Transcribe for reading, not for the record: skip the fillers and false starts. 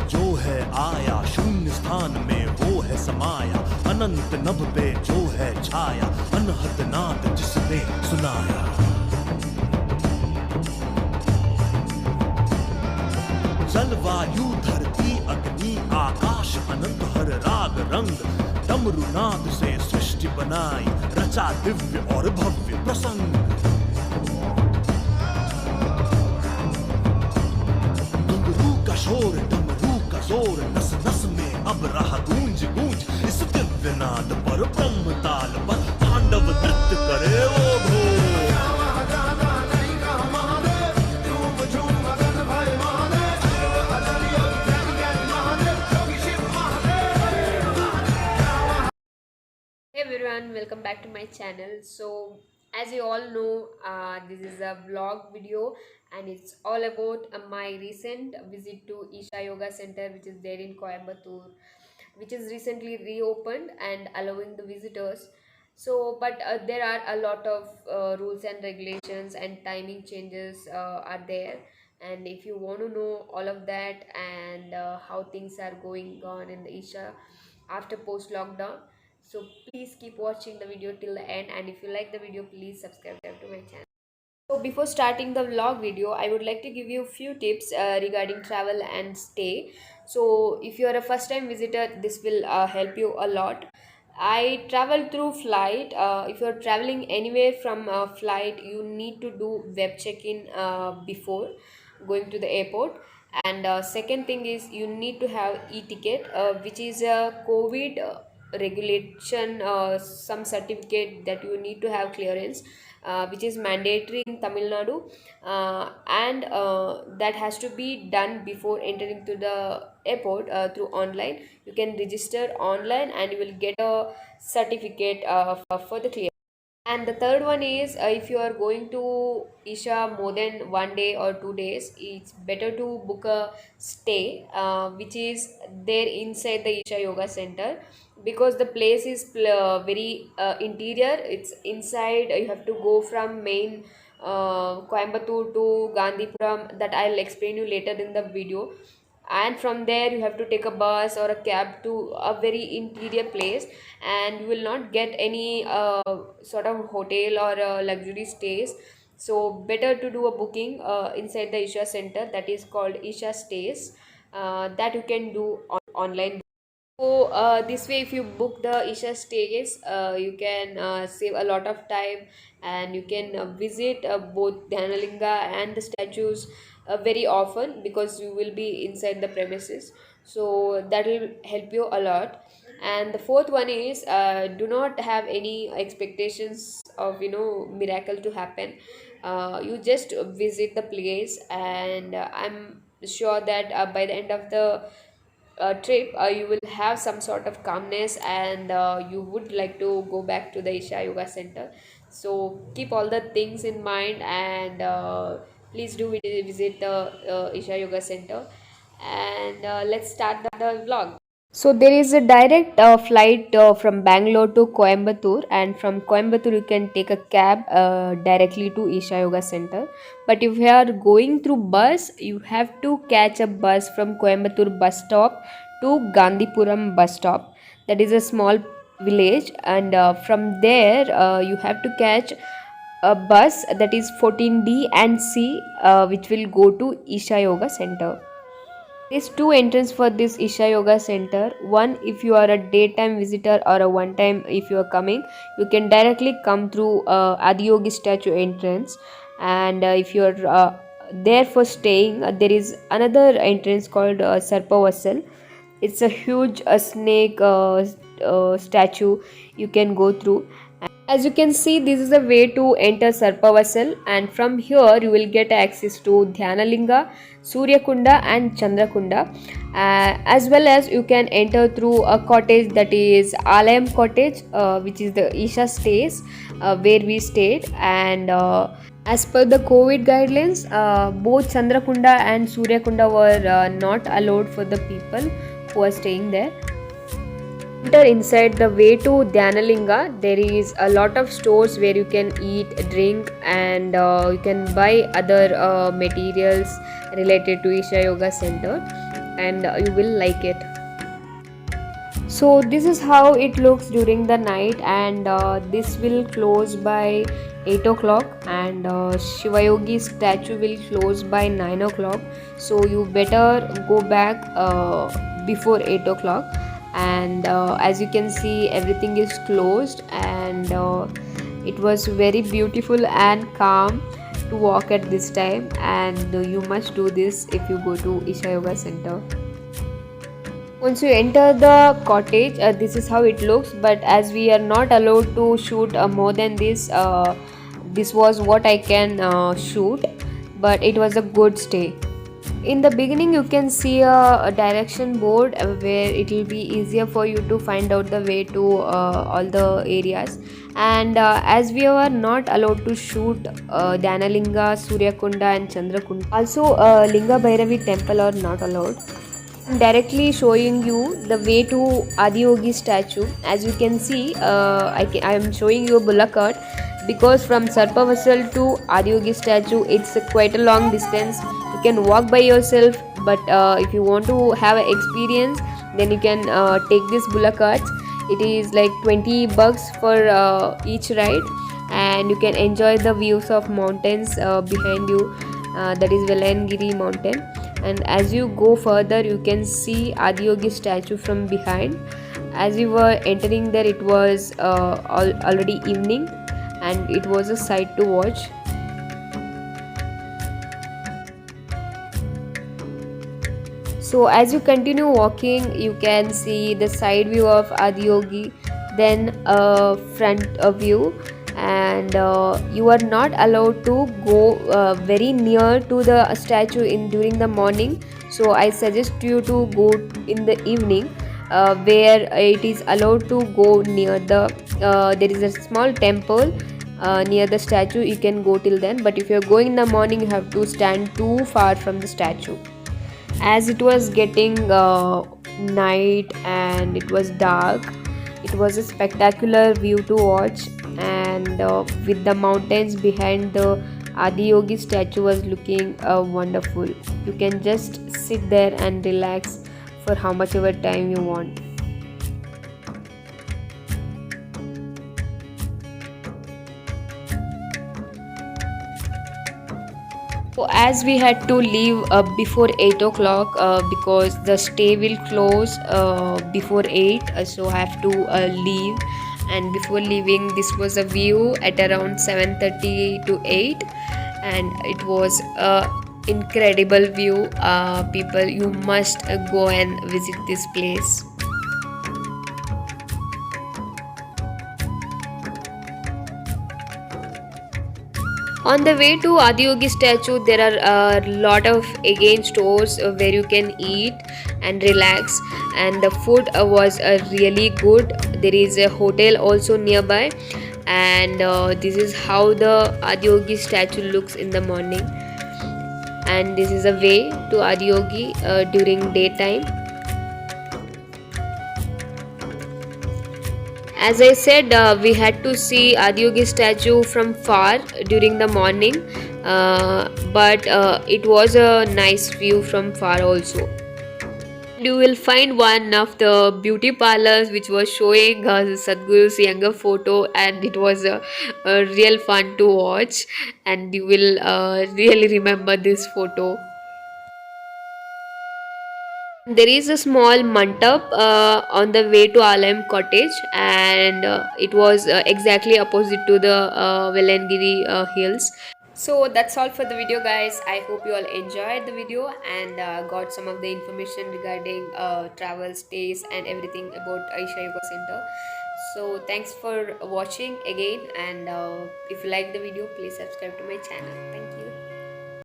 जो है आया, शून्य स्थान में वो है समाया, अनंत नभ पे जो है छाया, अनहद नाद जिसने सुनाया। जल वायु धरती अग्नि आकाश अनंत हर राग रंग, डमरू नाद से सृष्टि बनाई, रचा दिव्य और भव्य प्रसंग। डमरू का शोर, डमरू का जोर, नस नस में अब रहा गूंज गूंज, इस दिव्य नाद पर ब्रह्म ताल पर तांडव नृत्य करे ओ घोर। Hey everyone, welcome back to my channel. So as you all know, this is a vlog video and it's all about my recent visit to Isha Yoga Center, which is there in Coimbatore, which is recently reopened and allowing the visitors. So but there are a lot of rules and regulations and timing changes are there, and if you want to know all of that and how things are going on in the Isha after post lockdown, so please keep watching the video till the end, and if you like the video, please subscribe to my channel. So before starting the vlog video, I would like to give you a few tips regarding travel and stay. So if you are a first time visitor, this will help you a lot. I travel through flight. If you are traveling anywhere from flight, you need to do web check-in before going to the airport. And second thing is you need to have e-ticket, which is a COVID regulation, some certificate that you need to have clearance, which is mandatory in Tamil Nadu, and that has to be done before entering to the airport through online. You can register online and you will get a certificate for the clearance. And the third one is if you are going to Isha more than 1 day or 2 days, it's better to book a stay which is there inside the Isha Yoga Center, because the place is very interior. It's inside. You have to go from main Coimbatore to Gandhipuram. That I'll explain you later in the video, and from there you have to take a bus or a cab to a very interior place, and you will not get any sort of hotel or luxury stays. So better to do a booking inside the Isha Center, that is called Isha Stays, that you can do online. So this way, if you book the Isha stays, you can save a lot of time, and you can visit both Dhanalinga and the statues very often, because you will be inside the premises. So that will help you a lot. And the fourth one is do not have any expectations of miracle to happen. You just visit the place, and I'm sure that by the end of the trip, you will have some sort of calmness, and you would like to go back to the Isha Yoga Center. So keep all the things in mind, and please do visit the Isha Yoga Center. And let's start the vlog. So there is a direct flight from Bangalore to Coimbatore, and from Coimbatore you can take a cab directly to Isha Yoga Center. But if you are going through bus, you have to catch a bus from Coimbatore bus stop to Gandhipuram bus stop. That is a small village, and from there you have to catch a bus, that is 14D and C, which will go to Isha Yoga Center. There's two entrances for this Isha Yoga Center. One, if you are a daytime visitor, or a one time if you are coming, you can directly come through Adiyogi statue entrance. And if you are there for staying, there is another entrance called Sarpavasal. It's a huge snake statue you can go through. As you can see, this is the way to enter Sarpavasal, and from here you will get access to Dhyanalinga, Suryakunda and Chandrakunda, as well as you can enter through a cottage, that is Alayam cottage, which is the Isha stays, where we stayed. And as per the COVID guidelines, both Chandrakunda and Suryakunda were not allowed for the people who are staying there. Enter inside the way to Dhanalinga. There is a lot of stores where you can eat, drink, and you can buy other materials related to Isha Yoga Center. and you will like it. So this is how it looks during the night, and this will close by 8 o'clock, and Shivayogi statue will close by 9 o'clock. So you better go back before 8 o'clock. And as you can see, everything is closed, and it was very beautiful and calm to walk at this time, and you must do this if you go to Isha Yoga Center. Once you enter the cottage, this is how it looks, but as we are not allowed to shoot more than this, this was what I can shoot, but it was a good stay. In the beginning you can see a direction board where it will be easier for you to find out the way to all the areas. And as we were not allowed to shoot Dhyanalinga, Suryakunda and Chandrakunda, also Linga Bhairavi temple are not allowed. I'm directly showing you the way to Adiyogi statue. As you can see, I am showing you a bullock cart, because from Sarpavasal to Adiyogi statue it's quite a long distance. You can walk by yourself, but if you want to have an experience, then you can take this bullock cart. It is like 20 bucks for each ride, and you can enjoy the views of mountains behind you, that is Velangiri mountain. And as you go further, you can see Adiyogi statue from behind. As we were entering there, it was already evening, and it was a sight to watch. So as you continue walking, you can see the side view of Adiyogi, then a front view, and you are not allowed to go very near to the statue during the morning. So I suggest you to go in the evening, where it is allowed to go near the there is a small temple near the statue. You can go till then, but if you are going in the morning, you have to stand too far from the statue. As it was getting night and it was dark, it was a spectacular view to watch, and with the mountains behind, the Adiyogi statue was looking wonderful. You can just sit there and relax for how much ever time you want. So as we had to leave before 8 o'clock, because the stay will close before 8, so I have to leave. And before leaving, this was a view at around 7:30 to 8, and it was a incredible view. People, you must go and visit this place. On the way to Adiyogi statue, there are a lot of again stores where you can eat and relax, and the food was really good. There is a hotel also nearby, and this is how the Adiyogi statue looks in the morning. And this is a way to Adiyogi during daytime. As I said, we had to see Adiyogi statue from far during the morning, but it was a nice view from far also. You will find one of the beauty parlors which was showing Sadhguru's younger photo, and it was a real fun to watch, and you will really remember this photo. There is a small mantap on the way to Alayam cottage, and it was exactly opposite to the Velangiri hills. So that's all for the video, guys. I hope you all enjoyed the video and got some of the information regarding travel, stays and everything about Isha Yoga Center. So thanks for watching again, and if you like the video, please subscribe to my channel. Thank you.